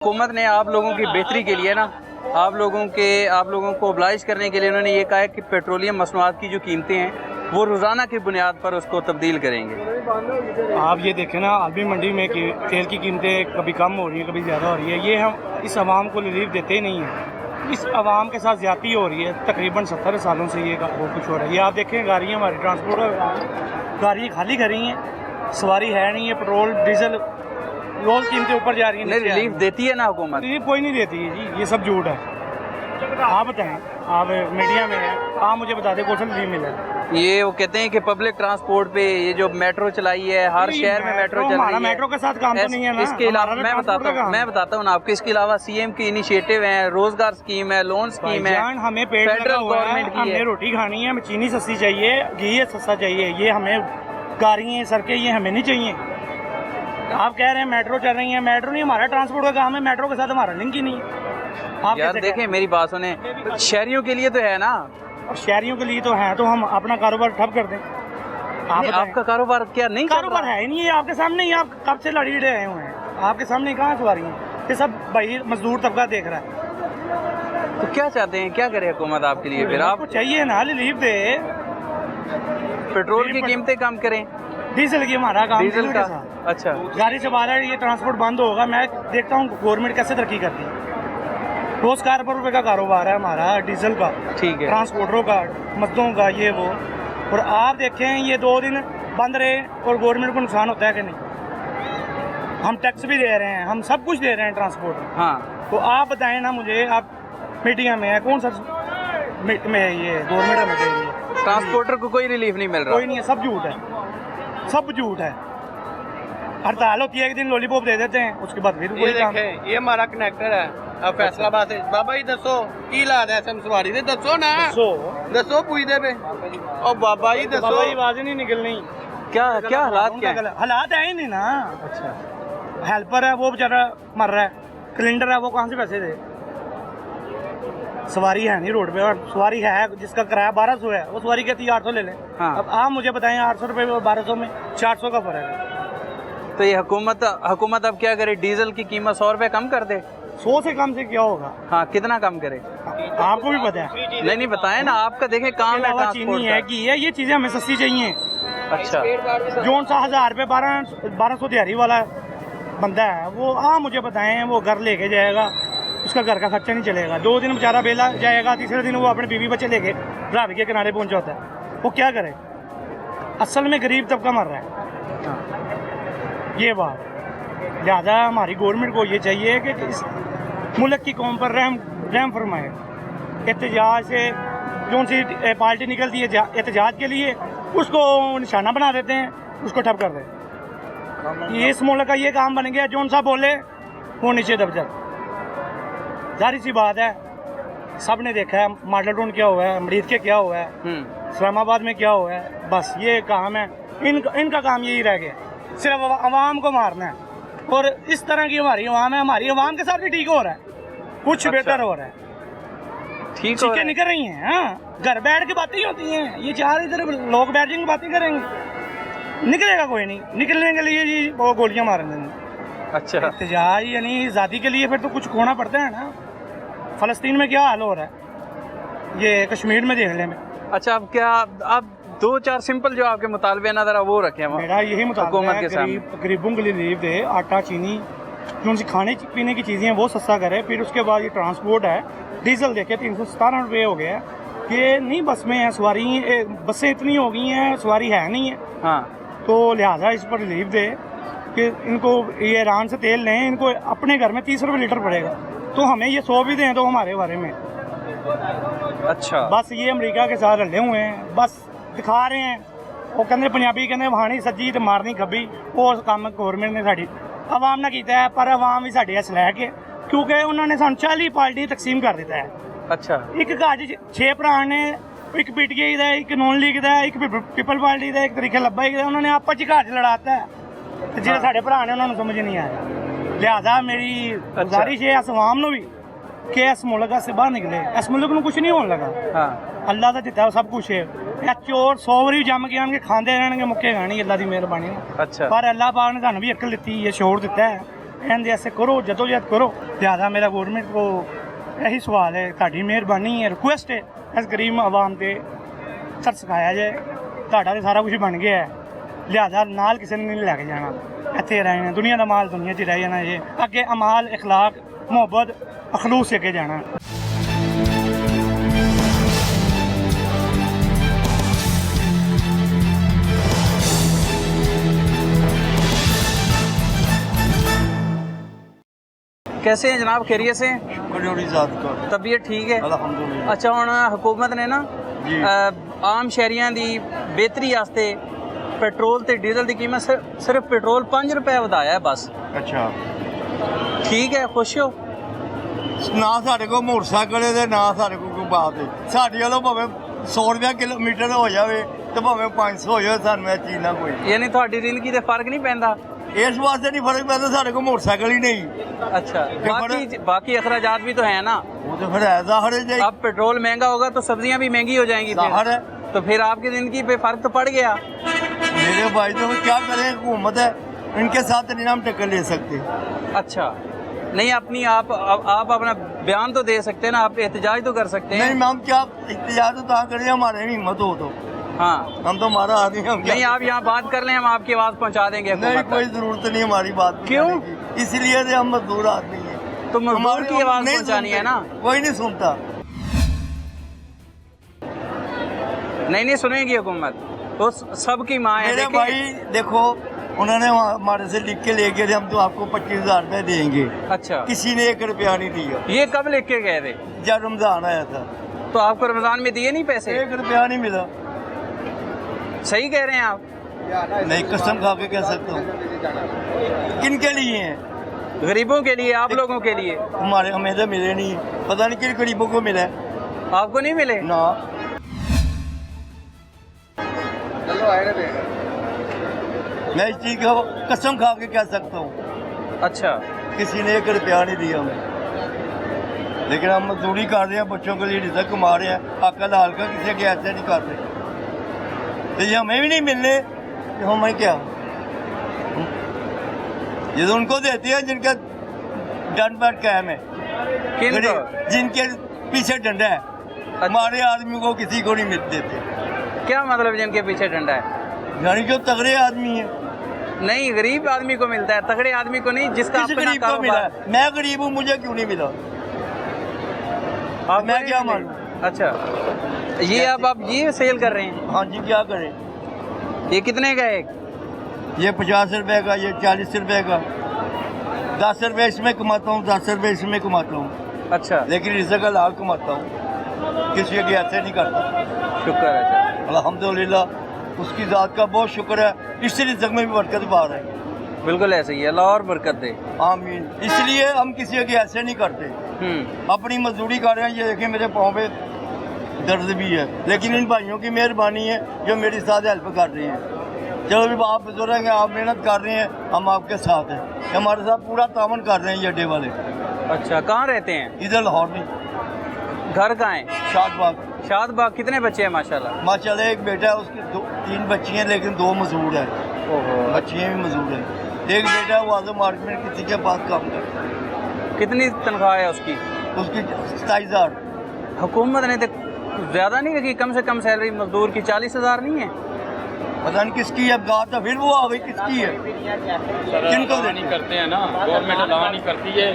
हुकूमत ने आप लोगों की बेहतरी के लिए ना आप लोगों को ऑब्लाइज करने के लिए उन्होंने ये कहा है कि पेट्रोलियम मसनूआत की जो कीमतें हैं वो रोज़ाना की बुनियाद पर उसको तब्दील करेंगे। आप ये देखें ना, आलमी मंडी में कि तेल की कीमतें कभी कम हो रही है कभी ज़्यादा हो रही है। ये हम इस आवाम को रिलीफ देते ही नहीं हैं। इस आवाम के साथ ज़्यादती हो रही है। तकरीबन 70 सालों से ये वो कुछ हो रहा है। ये आप देखें, गाड़ियाँ हमारी ट्रांसपोर्ट गाड़ियाँ खाली कर रही हैं, सवारी है नहीं है, पेट्रोल डीजल रोज़ कीमतें ऊपर जा रही हैं। नहीं, रिलीफ देती है ना हुकूमत? रिलीफ कोई नहीं देती है जी, ये सब झूठ है। आप बताएं, आप मीडिया में हैं, आप मुझे बता दें कौन सा रिलीफ मिला है? ये वो कहते हैं कि पब्लिक ट्रांसपोर्ट पे ये जो मेट्रो चलाई है, हर शहर में मेट्रो चल रही है। मेट्रो के साथ काम तो नहीं है ना। इसके अलावा मैं बताता हूँ आपको, इसके अलावा सीएम की इनिशिएटिव है, रोजगार स्कीम है, लोन स्कीम है, हमें फेडरल गवर्नमेंट की हमें रोटी खानी है, हमें चीनी सस्ती चाहिए, घी सस्ता चाहिए। ये हमें गाड़ियाँ सड़कें ये हमें नहीं चाहिए। आप कह रहे हैं मेट्रो चल रही है, मेट्रो नहीं, हमारा ट्रांसपोर्ट का काम है, मेट्रो के साथ हमारा लिंक ही नहीं है। आप यार देखें, मेरी बात सुने, शहरियों के लिए तो है ना, और शहरियों के लिए तो है, तो हम अपना कारोबार ठप कर दें। आपका कारोबार क्या नहीं? कारोबार है ही नहीं है, आपके सामने ही। आप कब से लड़ी रहे हुए हैं, आपके सामने कहाँ सवारी है? ये सब भाई मजदूर तबका देख रहा है। तो क्या चाहते हैं, क्या करे हुकूमत आपके लिए? फिर आपको चाहिए ना रिलीफ दे, पेट्रोल की कीमतें कम करें, डीजल की हमारा काम, डीजल का। अच्छा, गाड़ी से बाहर ये ट्रांसपोर्ट बंद होगा। मैं देखता हूँ गवर्नमेंट कैसे तरक्की करती है। रोज ₹4 का कारोबार है हमारा डीजल का, ठीक है, ट्रांसपोर्टरों का, मजदूरों का, ये वो। और आप देखें ये 2 दिन बंद रहे और गवर्नमेंट को नुकसान होता है कि नहीं? हम टैक्स भी दे रहे हैं, हम सब कुछ दे रहे हैं ट्रांसपोर्ट। हाँ, तो आप बताएं ना मुझे, आप मीडिया में है, कौन सा में ये गवर्नमेंट में दे रही है? ट्रांसपोर्टर को कोई रिलीफ नहीं मिल रहा। कोई नहीं है, सब झूठ है, सब झूठ है। हड़ताल होती है, एक दिन लॉलीपॉप दे देते हैं, उसके बाद फिर वही काम। ये हमारा कनेक्टर है अब फैसलाबाद से। बाबा जी दसो की लाद है सवारी दे, दसो ना, दसो पूछते पे। और बाबा जी दसो, आवाज नहीं निकलनी। क्या हालात, क्या हालात है ही नहीं ना। अच्छा, हेल्पर है वो बेचारा मर रहा है, कैलेंडर है वो कहाँ से पैसे दे? सवारी है नहीं रोड पे, और सवारी है जिसका किराया 1200 है, वो सवारी कहती है 800 ले लें। हाँ। अब आप मुझे बताएं, 800 रुपये और 1200 में 400 का फर्क है। तो ये हुकूमत अब क्या करे? डीजल की कीमत 100 रुपए कम कर दे। 100 से कम से क्या होगा? हाँ, कितना कम करे? आपको भी पता है। नहीं बताएं ना, आपका देखें काम है चीनी है, घी है, ये चीजें हमें सस्ती चाहिए। अच्छा, जोन सा 1000 रुपये 1200 दिहाड़ी वाला बंदा है, वो मुझे बताएं, वो घर लेके जाएगा, उसका घर का खर्चा नहीं चलेगा। 2 दिन बेचारा बेला जाएगा, तीसरे दिन वो अपने बीवी बच्चे लेके रावी के किनारे पहुंच जाता है। वो क्या करे? असल में गरीब तबका मर रहा है। ये बात, लिहाजा हमारी गवर्नमेंट को ये चाहिए कि इस मुल्क की कौम पर रहम फरमाए। एहतजाज से जो सी पार्टी निकलती है एहतजाज के लिए, उसको निशाना बना देते हैं, उसको ठप कर देते। ये इस मुल्क का ये काम बन गया, जो सा बोले वो नीचे दब जाए। जाहिर सी बात है, सब ने देखा है मॉडल टाउन क्या हुआ है, अमरीद के क्या हुआ है, इस्लामाबाद में क्या हुआ है। बस ये काम है इनका काम यही रह गया, सिर्फ आवाम को मारना है। और इस तरह की हमारी आवाम है, हमारी आवाम के साथ भी ठीक हो रहा है, कुछ बेहतर हो रहा है, ठीक है, निकल रही हैं। हाँ, घर बैठ के बातें ही होती हैं, ये चार इधर लोग बैठ जाएंगे बातें करेंगे, निकलेगा कोई नहीं। निकलने के लिए जी वो गोलियां मारेंगे। अच्छा, एहतजाज यानी आज़ादी के लिए फिर तो कुछ खोना पड़ता है ना। फ़लस्तीन में क्या हाल हो रहा है, ये कश्मीर में देख लें। अच्छा, अब क्या आप 2-4 सिंपल जो आपके मुतालबे ना जरा वो रखे हैं? मेरा यही मुतालबा है, गरीबों के लिए रिलीफ दे, आटा चीनी जो उनसे खाने पीने की चीज़ें हैं वो सस्ता करे। फिर उसके बाद ये ट्रांसपोर्ट है, डीजल देखे 317 रुपये हो गया है। ये नहीं बस में है सवारी, बसें इतनी हो गई हैं, सवारी है नहीं है। हाँ, तो लिहाजा इस पर रिलीफ दे कि इनको ये ईरान से तेल लें, इनको अपने घर में 30 रुपये लीटर पड़ेगा, तो हमें ये 100 भी दें तो हमारे बारे में। अच्छा, बस ये अमेरिका के साथ रले हुए हैं, बस दिखा रहे हैं। वो कहते पंजाबी कहते वहानी सज्जी तो मारनी खब्बी, वो काम गवर्नमेंट ने साड़ी आवाम ने किया है, पर आवाम भी साढ़े हस लैके, क्योंकि उन्होंने सानू 40 पार्टी तकसीम कर दिता है। अच्छा, एक घर 6 भरा ने, एक पीटीआई का, एक नॉन लीग का, एक पीपल पार्टी का, एक तरीके लब्बा का, उन्होंने आपस च घर च लड़ाता है। तो जो साढ़े भरा ने उन्होंने समझ नहीं आया। लिहाजा मेरी गुजारिश है इस आवाम भी कि इस मुल्क से बाहर निकले, इस मुल्क में कुछ नहीं होने लगा। हाँ, अल्लाह का दिता सब कुछ है। चोर 100 वारी जम के आने खाते रहने, मुक्के खानी अल्लाह की मेहरबानी। अच्छा, पर अल्लाह पाक ने सानू भी अकल दी है, शोर दिता है। कहते ऐसे करो जदोजहद करो। लिहाजा मेरा गौरमेंट को यही सवाल है, ताड़ी मेहरबानी है, रिक्वेस्ट है इस गरीब आवाम से सर सिखाया जाए। ताड़ा तो सारा कुछ बन गया है, लिहाजा नाल किसी ने नहीं लैके जाना, इतने रहना, दुनिया का माल दुनिया च रह जाना। ये अगे अमाल इखलाक मुहब्बत अखलूस से अगे जाना। कैसे हैं जनाब, खैरियत से? तबीयत ठीक है? अल्हम्दुलिल्लाह। अच्छा, हुण हुकूमत ने ना आम शहरियां दी बेहतरी वास्ते पेट्रोल ते डीजल की कीमत सिर्फ पेट्रोल 5 रुपए वधाया है बस। अच्छा, ठीक है, खुश हो? ना साढ़े को मोटरसाइकिल है ना साढ़े को कोई बात है। साढ़े वालों भावे 100 रुपया किलोमीटर हो जाए तो भावे 500 हो जाए, सानू चीज ना कोई। यानी थोड़ी जिंदगी ते फर्क नहीं पैंदा? इस वास्ते नहीं फर्क पैदा, साढ़े को मोटरसाइकिल ही नहीं। अच्छा, बाकी अखराजात भी तो है ना? वो तो फिर है जाहिर है। अब पेट्रोल महंगा होगा तो सब्जियां भी महंगी हो जाएंगी जाहिर है। तो फिर आपकी जिंदगी पे फर्क तो पड़ गया। मेरे भाई तो क्या करें, हुकूमत है, इनके साथ नहीं हम टक्कर ले सकते। अच्छा, नहीं अपनी आप अपना बयान तो दे सकते हैं ना, आप एहतजाज तो कर सकते हैं। नहीं, हम क्या इख्तियार तो करें, हमारे में हिम्मत हो तो। हाँ, हम तो हमारा आदमी, हम नहीं आप यहाँ बात कर लें, हम आपकी आवाज़ पहुँचा देंगे। नहीं, कोई जरूरत नहीं हमारी बात। क्यों? इसलिए हम मजदूर आदमी हैं, तो मजदूर की आवाज़ पहुँचानी है ना। कोई नहीं सुनता। नहीं सुनेगी हुकूमत, तो सबकी माँ है। मेरे भाई देखो, उन्होंने हमारे से लिख के ले गए, हम तो आपको 25,000 रुपए देंगे। अच्छा, किसी ने 1 रुपया नहीं दिया। ये कब लिख के गए थे? जब रमजान आया था। तो आपको रमजान में दिए नहीं पैसे? 1 रुपया नहीं मिला। सही कह रहे हैं आप? नहीं, कसम खा के कह सकता हूँ। किन के लिए हैं? गरीबों के लिए, आप लोगों के लिए। हमारे हमें तो मिले नहीं, पता नहीं किन गरीबों को मिला है। आपको नहीं मिले ना? मैं इस चीज का कसम खा के कह सकता हूँ। अच्छा, किसी ने 1 रुपया नहीं दिया हमें, लेकिन हम मजदूरी कर रहे हैं, बच्चों के लिए रिज़्क़ कमा रहे हैं, अकल हाल का किसी के ऐसे नहीं कर रहे। तो ये हमें भी नहीं मिलने, तो हमें क्या? ये तो उनको देती है जिनका डंड बैठ कायम है, जिनके पीछे डंडा है। हमारे आदमी को किसी को नहीं मिल देते। क्या मतलब जिनके पीछे डंडा है? यानी जो तगड़े आदमी है। नहीं, गरीब आदमी को मिलता है, तगड़े आदमी को नहीं, जिसका किस गरीब को मिला? मैं गरीब हूँ, मुझे क्यों नहीं मिला? आप मैं क्या मानूं? अच्छा, ये अब आप ये सेल कर रहे हैं? हाँ जी, क्या करें? ये कितने का है? ये 50 रुपए का, ये 40 रुपए का। 10 रुपए इसमें कमाता हूँ, 10 रुपए इसमें कमाता हूँ। अच्छा, लेकिन रिज़्क़ हलाल कमाता हूँ, किसी के ऐसे नहीं करता। शुक्र है अल्हम्दुलिल्लाह, उसकी ज़ात का बहुत शुक्र है। इस रिज़्क़ में भी बरकत बार है। बिल्कुल ऐसे ही, अल्लाह और बरकत दे। आमीन। इसलिए हम किसी के ऐसे नहीं करते, अपनी मजदूरी कर रहे हैं। ये देखिए मेरे पाँव पे दर्द भी है, लेकिन इन भाइयों की मेहरबानी है जो मेरे साथ हेल्प कर रही हैं। चलो भी आप बुजुर्ग हैं, आप मेहनत कर रहे हैं, हम आपके साथ हैं। हमारे साथ पूरा तावन कर रहे हैं ये अड्डे वाले। अच्छा, कहाँ रहते हैं? इधर लाहौर में। घर कहाँ है? शादबाग। शादबाग। कितने बच्चे हैं? माशाल्लाह। माशाल्लाह, एक बेटा है, उसकी 3 बच्ची हैं, लेकिन 2 मजदूर हैं। ओहो, बच्चियाँ भी मजदूर हैं। एक बेटा है, वो आजम मार्केट में किसी के पास काम करता है। कितनी तनख्वाह है उसकी? 27,000। हुकूमत ने तो ज़्यादा नहीं रखी, कम से कम सैलरी मजदूर की 40,000 नहीं है? पता नहीं किसकी है, कहा था फिर वो आ गई, किसकी है? किनको नहीं करते हैं ना, गवर्नमेंट ऐलान नहीं करती है।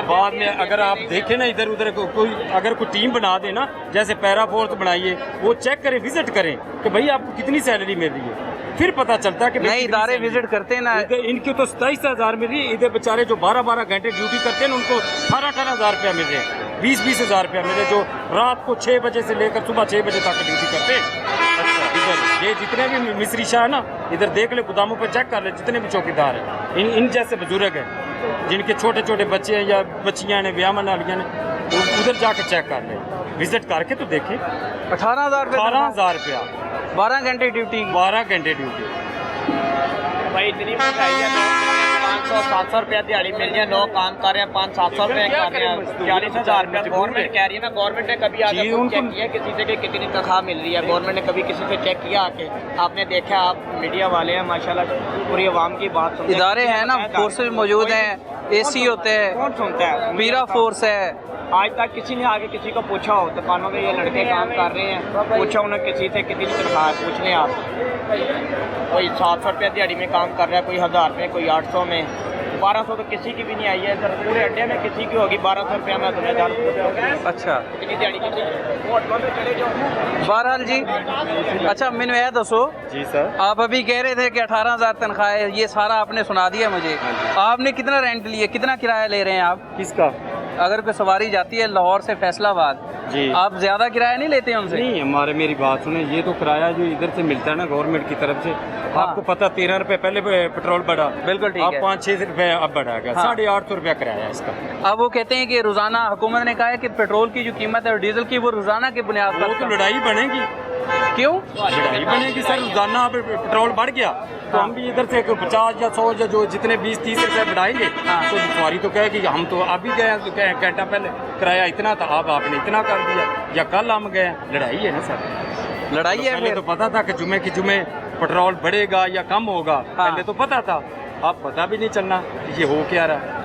बाद में अगर आप देखें ना, इधर उधर कोई अगर कोई टीम बना दे ना, जैसे पैरा फोर्स बनाइए, वो चेक करें, विजिट करें कि भाई आपको कितनी सैलरी मिल रही है, फिर पता चलता है कि नए इदारे विजिट करते हैं ना। इनकी तो 27,000 मिल रही है, इधर बेचारे जो 12-12 घंटे ड्यूटी करते हैं उनको 18,000 रुपया मिल रहे हैं, 20-20,000 रुपया मिल रहे, जो रात को 6 बजे से लेकर सुबह 6 बजे तक ड्यूटी करते हैं। इधर ये जितने भी मिस्त्री शाह है ना, इधर देख ले, गोदामों पर चेक कर ले, जितने भी चौकीदार हैं, इन जैसे बुजुर्ग हैं जिनके छोटे छोटे बच्चे हैं या बच्चियाँ ने, ब्याहमन वालियाँ ने, उधर जाकर चेक कर ले, विजिट करके तो देखें। 18,000 रुपया 12 घंटे ड्यूटी। 12 घंटे ड्यूटी। भाई इतनी महंगाई है, 500-700 रुपया दिहाड़ी मिल रही है, लोग काम कर रहे हैं 500-700 रुपये कर रहे हैं, 40,000 रुपया गवर्नमेंट कह रही है ना। गवर्नमेंट ने कभी आगे चेक किया किसी से कि कितनी तनख्वाह मिल रही है? गवर्नमेंट ने कभी किसी से चेक किया आके? आपने देखा, आप मीडिया वाले हैं माशाल्लाह, पूरी आवाम की बात सुनते हैं। इदारे हैं ना, फोर्सेज मौजूद हैं, AC होते हैं, कौन सुनता है? पीरा फोर्स है। आज तक किसी ने आगे किसी को पूछा हो दुकानों में ये लड़के काम कर रहे हैं, पूछा उन्होंने किसी से कितनी तनख्वाह है, पूछ लें आप। कोई 700 रुपये दिहाड़ी में काम कर रहा है, कोई 1000 में, कोई 800 में, 1200 तो किसी की भी नहीं आई है सर। पूरे अड्डे में किसी की होगी 1200 रुपये में, 2000 रुपये। अच्छा, कितनी दिहाड़ी की होटलों में चले जाओ। बहरहाल जी। अच्छा, मैंने यह दसो जी सर, आप अभी कह रहे थे कि 18,000 तनख्वाह है, ये सारा आपने सुना दिया मुझे। आपने कितना रेंट लिया, कितना किराया ले रहे हैं आप? किसका? अगर कोई सवारी जाती है लाहौर से फैसलाबाद, जी आप ज्यादा किराया नहीं लेते हैं उनसे? नहीं, हमारे मेरी बात सुने, ये तो किराया जो इधर से मिलता है ना गवर्नमेंट की तरफ से, आपको पता 13 रुपए पहले पेट्रोल बढ़ा, बिल्कुल ठीक अब है। 5-6 रुपए अब बढ़ा गया, 850 रुपया किराया है इसका। अब वो कहते हैं कि रोजाना हुकूमत ने कहा है कि पेट्रोल की जो कीमत है और डीजल की वो रोजाना की बुनियाद वो तो पर। लड़ाई बनेगी, क्यों? लड़ाई बनेगी सर, रोजाना अब पेट्रोल बढ़ गया तो हम भी इधर से 50 या 100 या जो जितने 20-30 रुपए बढ़ाएंगे, तो सवारी तो कहे कि हम तो अभी गए घंटा पहले किराया इतना था, अब आपने इतना कर दिया, या कल हम गए। लड़ाई है ना सर, लड़ाई तो है पहले फिर। तो पता था कि जुमे की जुमे पेट्रोल बढ़ेगा या कम होगा, पहले तो पता था, अब पता भी नहीं चलना कि ये हो क्या रहा।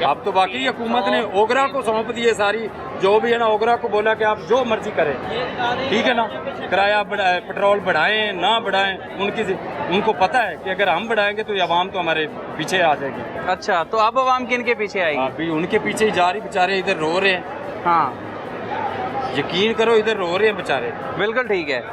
अब तो बाकी हुकूमत ने ओगरा को सौंप दिए सारी, जो भी है ना, ओगरा को बोला कि आप जो मर्जी करें, ठीक है ना, किराया पेट्रोल बढ़ाएं ना बढ़ाएं, उनको पता है कि अगर हम बढ़ाएंगे तो ये आवाम तो हमारे पीछे आ जाएगी। अच्छा, तो अब आवाम किन के पीछे आएगी? अभी उनके पीछे ही जा रही, बेचारे इधर रो रहे हैं। हाँ, यकीन करो, इधर रो रहे हैं बेचारे। बिल्कुल ठीक है।